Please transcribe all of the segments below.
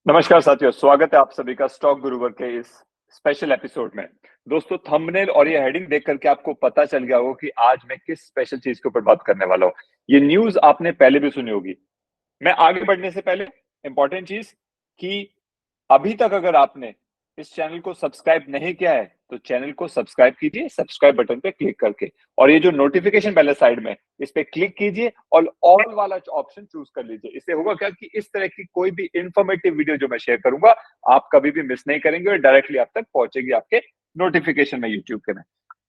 नमस्कार साथियों, स्वागत है आप सभी का स्टॉक गुरुवर के इस स्पेशल एपिसोड में। दोस्तों, थंबनेल और ये हेडिंग देख करके आपको पता चल गया होगा कि आज मैं किस स्पेशल चीज के ऊपर बात करने वाला हूँ। ये न्यूज आपने पहले भी सुनी होगी। मैं आगे बढ़ने से पहले इंपॉर्टेंट चीज कि अभी तक अगर आपने इस चैनल को सब्सक्राइब नहीं किया है तो चैनल को सब्सक्राइब कीजिए, सब्सक्राइब बटन पे क्लिक करके, और ये जो नोटिफिकेशन बेल है साइड में, इस पे क्लिक कीजिए और ऑल वाला ऑप्शन चूज कर लीजिए। इससे होगा क्या कि इस तरह की कोई भी इंफॉर्मेटिव वीडियो जो मैं शेयर करूंगा आप कभी भी मिस नहीं करेंगे और डायरेक्टली आप तक पहुंचेगी आपके नोटिफिकेशन में यूट्यूब के में।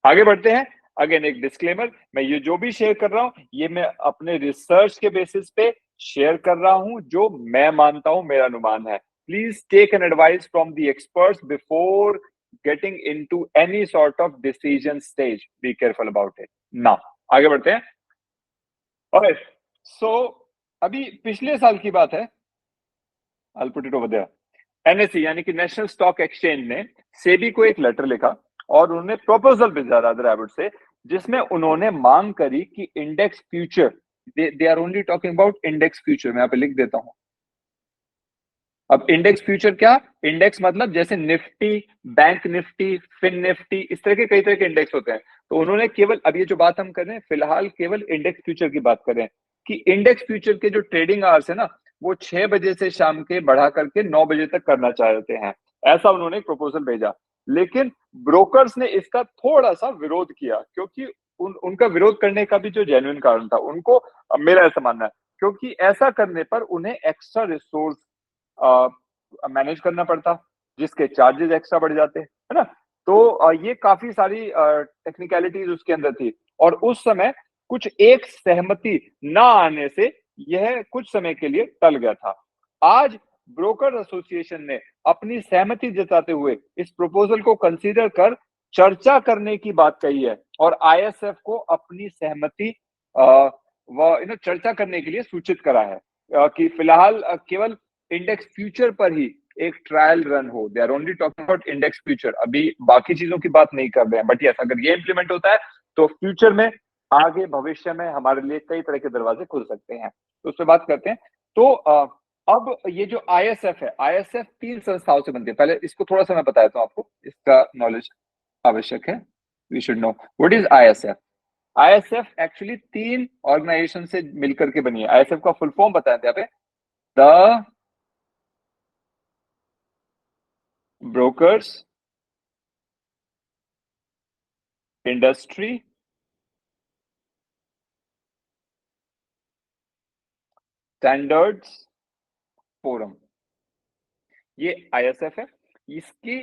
आगे बढ़ते हैं। अगेन एक डिस्क्लेमर, मैं ये जो भी शेयर कर रहा हूं ये मैं अपने रिसर्च के बेसिस पे शेयर कर रहा हूं, जो मैं मानता हूं, मेरा अनुमान है। Please take an advice from the experts before getting into any sort of decision stage. Be careful about it. Now, आगे बढ़ते हैं। Alright, so अभी पिछले साल की बात है। I'll put it over there. NSE यानी कि नेशनल स्टॉक एक्सचेंज ने सेबी को एक लेटर लिखा और उन्होंने प्रपोजल भेजा रादर एबट से, जिसमें उन्होंने मांग करी कि index future, they are only talking about index future. मैं यहाँ पे लिख देता हूं। अब इंडेक्स फ्यूचर क्या? इंडेक्स मतलब जैसे निफ्टी, बैंक निफ्टी, फिन निफ्टी, इस तरह के कई तरह के इंडेक्स होते हैं। तो उन्होंने केवल, अब ये जो बात हम कर रहे हैं फिलहाल केवल इंडेक्स फ्यूचर की बात कर रहे हैं कि इंडेक्स फ्यूचर के जो ट्रेडिंग आवर्स है ना, वो 6 बजे से शाम के बढ़ा करके 9 बजे तक करना चाहते हैं। ऐसा उन्होंने एक प्रपोजल भेजा, लेकिन ब्रोकर्स ने इसका थोड़ा सा विरोध किया, क्योंकि उनका विरोध करने का भी जो जेन्युइन कारण था उनको, मेरा ऐसा मानना है, क्योंकि ऐसा करने पर उन्हें एक्स्ट्रा रिसोर्स मैनेज करना पड़ता, जिसके चार्जेस एक्स्ट्रा बढ़ जाते, है ना। तो ये काफी सारी टेक्निकलिटीज उसके अंदर थी, और उस समय कुछ एक सहमति ना आने से यह कुछ समय के लिए टल गया था। आज ब्रोकर एसोसिएशन ने अपनी सहमति जताते हुए इस प्रपोजल को कंसीडर कर चर्चा करने की बात कही है, और आईएसएफ को अपनी सहमति व चर्चा करने के लिए सूचित करा है कि फिलहाल केवल इंडेक्स फ्यूचर पर ही एक ट्रायल रन हो। They are only talking about index future, अभी बाकी चीजों की बात नहीं कर रहे हैं। बट यस, अगर ये इंप्लीमेंट होता है तो फ्यूचर में आगे भविष्य में हमारे लिए कई तरह के दरवाजे खुल सकते हैं। तो उस पर बात करते हैं। तो अब ये जो आईएसएफ है, आईएसएफ 3 संस्थाओं से बनती है। पहले इसको थोड़ा सा मैं बताया था आपको, इसका नॉलेज आवश्यक है। We should know what is ISF. ISF actually 3 organisation से मिलकर के बनी है। आईएसएफ का फुल फॉर्म बताया था यहाँ पे, the brokers industry standards forum, ये आईएसएफ है। इसके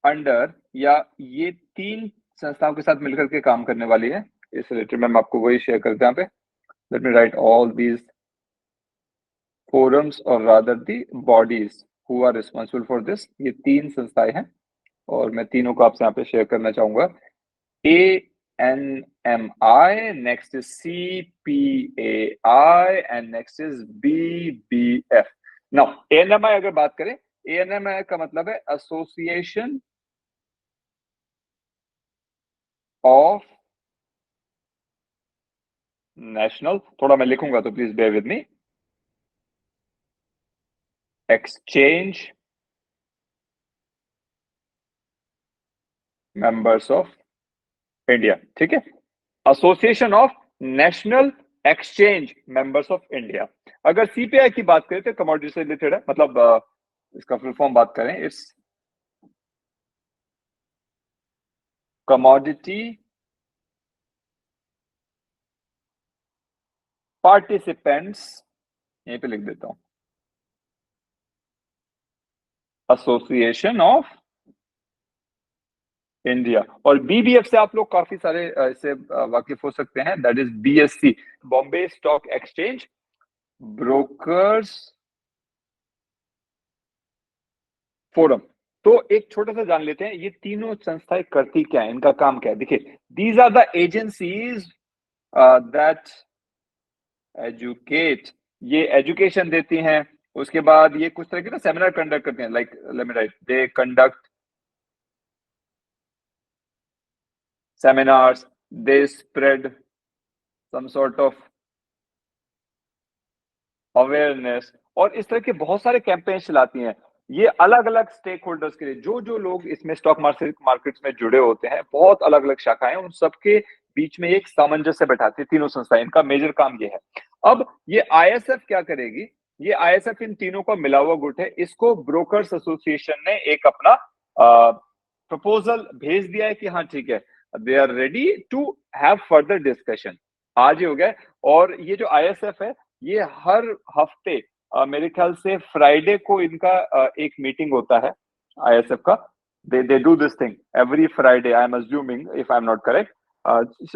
अंडर, या ये 3 संस्थाओं के साथ मिलकर के काम करने वाली है। इस रिलेटेड में आपको वही शेयर करते हैं यहाँ पे। Let me right all these forums or rather the bodies who are responsible for this। ये 3 संस्थाएं हैं और मैं तीनों को आपसे यहाँ पे शेयर करना चाहूंगा। ANMI, next is CPAI and next is BBF। Now ANMI अगर बात करें, ANMI का मतलब है एसोसिएशन ऑफ नेशनल, थोड़ा मैं लिखूंगा तो please bear with me, exchange members of India. ठीक है, association of national exchange members of India. अगर सीपीआई की बात करें तो कमोडिटी से रिलेटेड है, मतलब इसका फुल फॉर्म बात करें, इट्स कमोडिटी पार्टिसिपेंट्स, यहीं पे लिख देता हूं, एसोसिएशन ऑफ इंडिया। और बीबीएफ से आप लोग काफी सारे इससे वाकिफ हो सकते हैं, that is BSc, Bombay stock exchange brokers forum. तो एक छोटा सा जान लेते हैं ये तीनों संस्थाएं करती क्या है, इनका काम क्या है। देखिए, these are the agencies that educate, ये एजुकेशन देती हैं। उसके बाद ये कुछ तरह के ना सेमिनार कंडक्ट करते हैं, like let me right, they conduct seminars, they spread some sort of awareness, और इस तरह के बहुत सारे कैंपेन चलाती हैं। ये अलग अलग स्टेक होल्डर्स के लिए, जो जो लोग इसमें स्टॉक मार्केट्स में जुड़े होते हैं, बहुत अलग अलग शाखाएं, उन सबके बीच में एक सामंजस्य बैठाती है तीनों संस्थाएं। इनका मेजर काम ये है। अब ये आईएसएफ क्या करेगी, ये आईएसएफ इन तीनों का मिला हुआ गुट है। इसको ब्रोकर्स एसोसिएशन ने एक अपना प्रपोजल भेज दिया है कि हाँ ठीक है, they are ready to have further discussion. आज ही हो गया। और ये जो आईएसएफ है, ये हर हफ्ते मेरे ख्याल से फ्राइडे को इनका एक मीटिंग होता है आईएसएफ का। They do this thing every Friday, I am assuming, if I am not correct.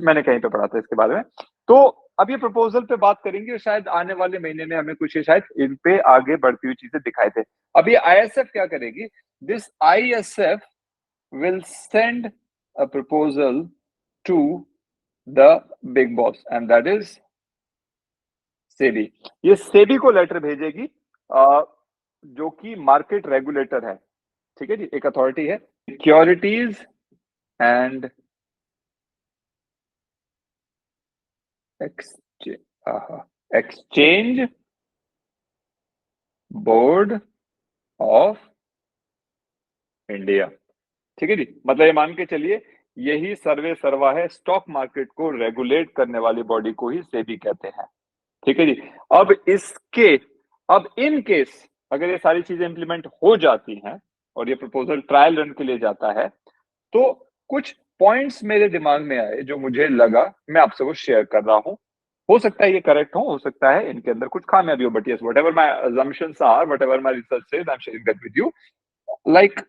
मैंने कहीं पे पढ़ा था इसके बारे में। तो अब ये प्रपोजल पे बात करेंगे और शायद आने वाले महीने में हमें कुछ शायद इन पे आगे बढ़ती हुई चीजें दिखाई दे। अब ये आईएसएफ क्या करेगी, this ISF will send a proposal to the big boss and that is SEBI. ये सेबी को लेटर भेजेगी, जो कि मार्केट रेगुलेटर है, ठीक है जी, एक अथॉरिटी है, securities and exchange board of India. ठीक है जी, मतलब ये मान के चलिए यही सर्वे सर्वा है, स्टॉक मार्केट को रेगुलेट करने वाली बॉडी को ही सेबी कहते हैं। ठीक है जी। अब इन केस अगर ये सारी चीजें इंप्लीमेंट हो जाती हैं और ये प्रपोजल ट्रायल रन के लिए जाता है, तो कुछ पॉइंट्स मेरे दिमाग में आए जो मुझे लगा मैं आपसे वो शेयर कर रहा हूं। हो सकता है ये करेक्ट हो सकता है इनके अंदर कुछ खामियां भी हो, but yes, whatever my assumptions are, whatever my research says, I am sharing that with you. Like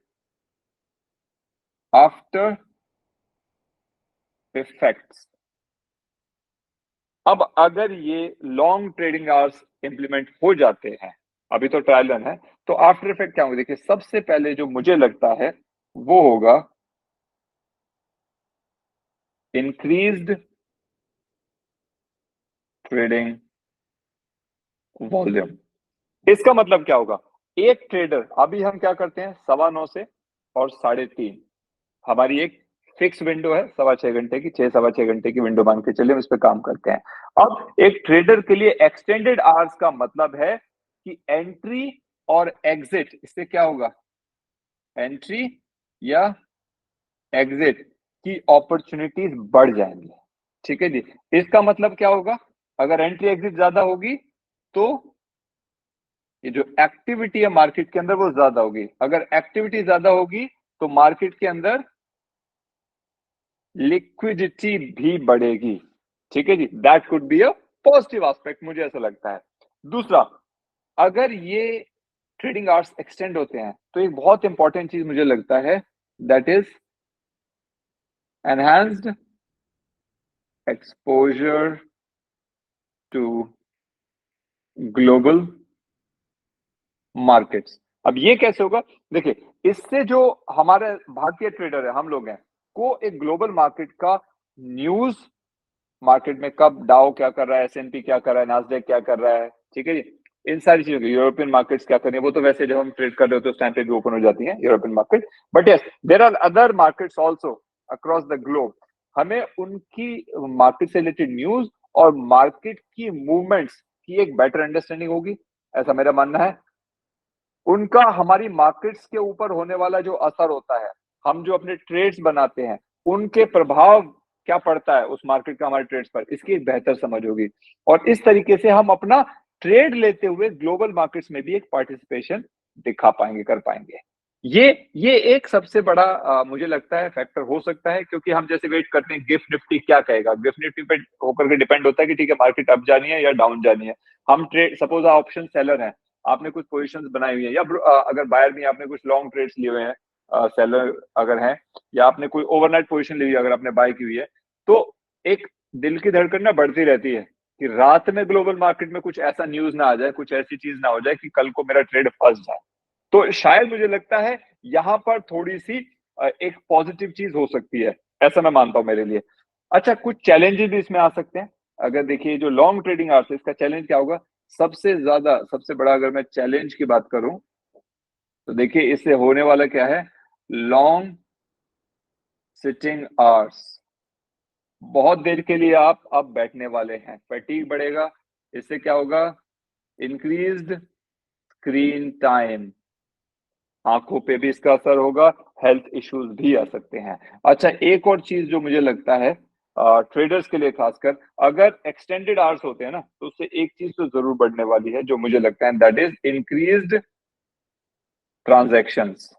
after effects, अब अगर ये लॉन्ग ट्रेडिंग आवर्स इंप्लीमेंट हो जाते हैं, अभी तो ट्रायल रन है, तो आफ्टर इफेक्ट क्या होगा? देखिए, सबसे पहले जो मुझे लगता है वो होगा इंक्रीज्ड ट्रेडिंग वॉल्यूम। इसका मतलब क्या होगा? एक ट्रेडर, अभी हम क्या करते हैं, 9:15 से और 3:30, हमारी एक फिक्स विंडो है 6.25 घंटे की, 6 सवा 6 घंटे की विंडो मान के चलिए, हम इस पे काम करते हैं। अब एक ट्रेडर के लिए एक्सटेंडेड आवर्स का मतलब है कि एंट्री और एग्जिट, इससे क्या होगा, एंट्री या एग्जिट की अपॉर्चुनिटीज बढ़ जाएंगी। ठीक है जी। इसका मतलब क्या होगा, अगर एंट्री एग्जिट ज्यादा होगी तो ये जो एक्टिविटी है मार्केट के अंदर वो ज्यादा होगी। अगर एक्टिविटी ज्यादा होगी तो मार्केट के अंदर लिक्विडिटी भी बढ़ेगी। ठीक है जी, that could be a positive aspect, मुझे ऐसा लगता है। दूसरा, अगर ये ट्रेडिंग आवर्स एक्सटेंड होते हैं तो एक बहुत इंपॉर्टेंट चीज मुझे लगता है, that is enhanced exposure to global markets. अब ये कैसे होगा? देखिए, इससे जो हमारे भारतीय ट्रेडर है, हम लोग हैं, को एक ग्लोबल मार्केट का न्यूज, मार्केट में कब डाउ क्या कर रहा है, एसएनपी क्या कर रहा है, नास्डेक क्या कर रहा है, ठीक है जी, इन सारी चीजों की, यूरोपियन मार्केट्स क्या कर रही है, वो तो वैसे जब हम ट्रेड कर रहे होते हैं उस टाइम पे भी ओपन हो जाती है European market, but yes, there are other markets also across the globe. हमें उनकी मार्केट से रिलेटेड न्यूज और मार्केट की मूवमेंट्स की एक बेटर अंडरस्टैंडिंग होगी, ऐसा मेरा मानना है। उनका हमारी मार्केट्स के ऊपर होने वाला जो असर होता है, हम जो अपने ट्रेड्स बनाते हैं, उनके प्रभाव क्या पड़ता है उस मार्केट का हमारे ट्रेड्स पर, इसकी एक बेहतर समझ होगी। और इस तरीके से हम अपना ट्रेड लेते हुए ग्लोबल मार्केट्स में भी एक पार्टिसिपेशन दिखा पाएंगे, कर पाएंगे। ये एक सबसे बड़ा मुझे लगता है फैक्टर हो सकता है, क्योंकि हम जैसे वेट करते हैं गिफ्ट निफ्टी क्या कहेगा, गिफ्ट निफ्टी पे होकर के डिपेंड होता है कि ठीक है मार्केट अप जानी है या डाउन जानी है। हम ट्रेड, सपोज ऑप्शन सेलर है, आपने कुछ पोजीशंस बनाई हुई है, या अगर बायर भी आपने कुछ लॉन्ग ट्रेड्स लिए हुए हैं, सेलर अगर है, या आपने कोई ओवरनाइट पोजीशन ली हुई है, अगर आपने बाय की हुई है, तो एक दिल की धड़कन ना बढ़ती रहती है कि रात में ग्लोबल मार्केट में कुछ ऐसा न्यूज ना आ जाए, कुछ ऐसी चीज ना हो जाए कि कल को मेरा ट्रेड फंस जाए। तो शायद मुझे लगता है यहां पर थोड़ी सी एक पॉजिटिव चीज हो सकती है, ऐसा मैं मानता हूं मेरे लिए। अच्छा, कुछ चैलेंजेस भी इसमें आ सकते हैं। अगर देखिए जो लॉन्ग ट्रेडिंग आवर्स है, इसका चैलेंज क्या होगा? सबसे ज्यादा, सबसे बड़ा अगर मैं चैलेंज की बात करूं तो देखिए इससे होने वाला क्या है, लॉन्ग सिटिंग आवर्स, बहुत देर के लिए आप अब बैठने वाले हैं, फैटीग बढ़ेगा। इससे क्या होगा? इंक्रीज्ड स्क्रीन टाइम, आंखों पे भी इसका असर होगा, हेल्थ इश्यूज भी आ सकते हैं। अच्छा, एक और चीज जो मुझे लगता है ट्रेडर्स के लिए खासकर, अगर एक्सटेंडेड आवर्स होते हैं ना, तो उससे एक चीज तो जरूर बढ़ने वाली है जो मुझे लगता है, दैट इज इंक्रीज्ड ट्रांजैक्शंस।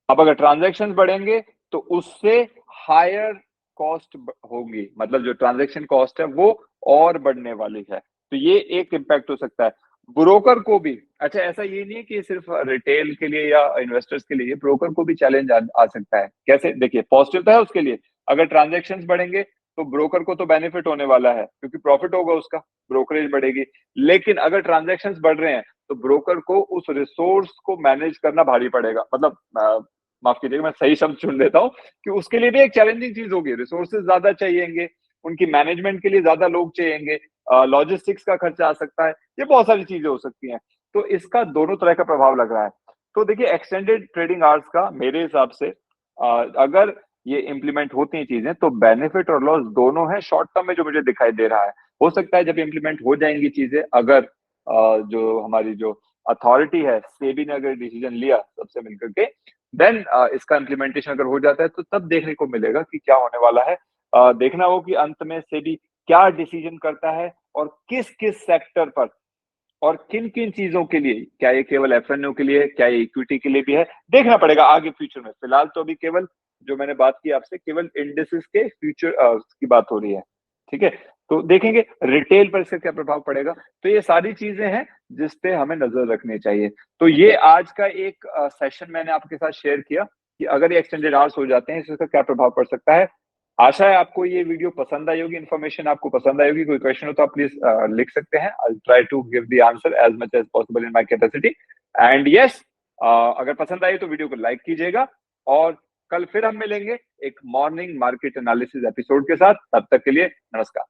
अब अगर ट्रांजैक्शंस बढ़ेंगे तो उससे हायर कॉस्ट होगी, मतलब जो ट्रांजैक्शन कॉस्ट है वो और बढ़ने वाली है। तो ये एक इम्पैक्ट हो सकता है ब्रोकर को भी। अच्छा, ऐसा ये नहीं है कि सिर्फ रिटेल के लिए या इन्वेस्टर्स के लिए, ब्रोकर को भी चैलेंज आ सकता है। कैसे? देखिए, पॉजिटिव तो है उसके लिए, अगर ट्रांजैक्शंस बढ़ेंगे तो ब्रोकर को तो बेनिफिट होने वाला है क्योंकि प्रॉफिट होगा उसका, ब्रोकरेज बढ़ेगी। लेकिन अगर ट्रांजैक्शंस बढ़ रहे हैं तो ब्रोकर को उस रिसोर्स को मैनेज करना भारी पड़ेगा, मतलब माफ कीजिएगा, मैं सही शब्द चुन लेता हूँ कि उसके लिए भी एक चैलेंजिंग चीज होगी, रिसोर्सेज ज्यादा चाहिएंगे, उनकी मैनेजमेंट के लिए ज्यादा लोग चाहिएंगे, लॉजिस्टिक्स का खर्चा आ सकता है, ये बहुत सारी चीजें हो सकती हैं। तो इसका दोनों तरह का प्रभाव लग रहा है। तो देखिए, एक्सटेंडेड ट्रेडिंग आवर्स का मेरे हिसाब से अगर ये इम्प्लीमेंट होती हैं चीजें तो बेनिफिट और लॉस दोनों है शॉर्ट टर्म में, जो मुझे दिखाई दे रहा है। हो सकता है जब इम्प्लीमेंट हो जाएंगी चीजें, अगर जो हमारी जो अथॉरिटी है, सेबी ने अगर डिसीजन लिया सबसे मिलकर के, देन इसका इम्प्लीमेंटेशन अगर हो जाता है तो तब देखने को मिलेगा कि क्या होने वाला है। देखना हो कि अंत में सेबी क्या डिसीजन करता है और किस किस सेक्टर पर और किन किन चीजों के लिए, क्या ये केवल एफएनओ के लिए, क्या ये इक्विटी के लिए भी है, देखना पड़ेगा आगे फ्यूचर में। फिलहाल तो अभी केवल जो मैंने बात की आपसे, केवल इंडिसेस के फ्यूचर की बात हो रही है। ठीक है, तो देखेंगे रिटेल पर इसका क्या प्रभाव पड़ेगा। तो ये सारी चीजें हैं जिस पे हमें नजर रखनी चाहिए। तो ये आज का एक सेशन मैंने आपके साथ शेयर किया कि अगर ये एक्सटेंडेड आवर्स हो जाते हैं इसका क्या प्रभाव पड़ सकता है। आशा है आपको ये वीडियो पसंद आई होगी, इन्फॉर्मेशन आपको पसंद आई होगी। कोई क्वेश्चन हो तो आप प्लीज लिख सकते हैं, I try to give the answer as much as possible in my capacity. And yes, अगर पसंद आई तो वीडियो को लाइक कीजिएगा, और कल फिर हम मिलेंगे एक मॉर्निंग मार्केट एनालिसिस एपिसोड के साथ। तब तक के लिए नमस्कार।